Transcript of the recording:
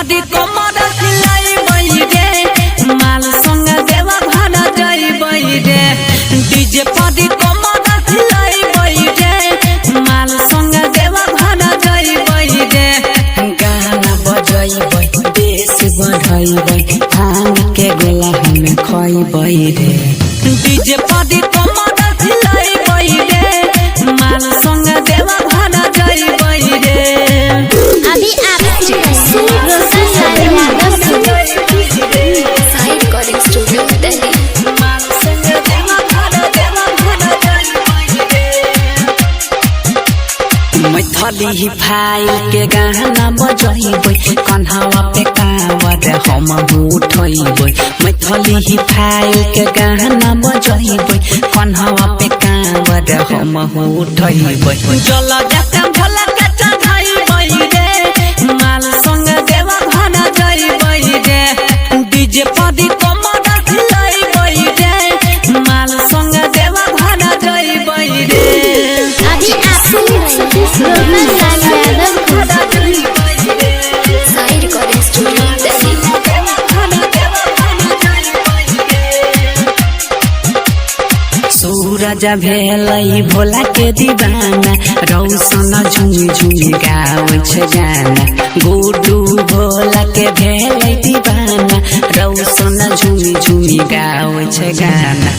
पदी कमर हिलाई बई रे माल संग देवा भाड़ा जाई बई रे डीजे पदी कमर हिलाई बई रे माल संग देवा भाड़ा जाई बई रे गाना बजाई बई बेस बढ़ाई बई भांग के गोला हमें खोई बई रे डीजे पदी कमर हिलाई बई रे माल संग देवा भाड़ा जाई बई रे अभी आप side calling studio Delhi Maithili file के गाना बजैबै कन्हावा पे कावर हम उठैबै मैथली फाइल के गाना बजैबै कन्हावा पे कावर हम उठैबै जल जाता भला के चढ़ाइबै रे माल संग देवा भाड़ा जाइबै रे डीजे पदी कमर हिलाइबै रे माल संग देवा भाड़ा जाइबै रे अभी आप सुन रहे हैं साइड कॉलिंग स्टूडियो दिल्ली सूरज भेलै भोला के दीवाना रौशन झुमी झुमी गावे छै गाना गुड्डू भोला के भेलै दीवाना रौशन झुमी झुमी गावे छै गाना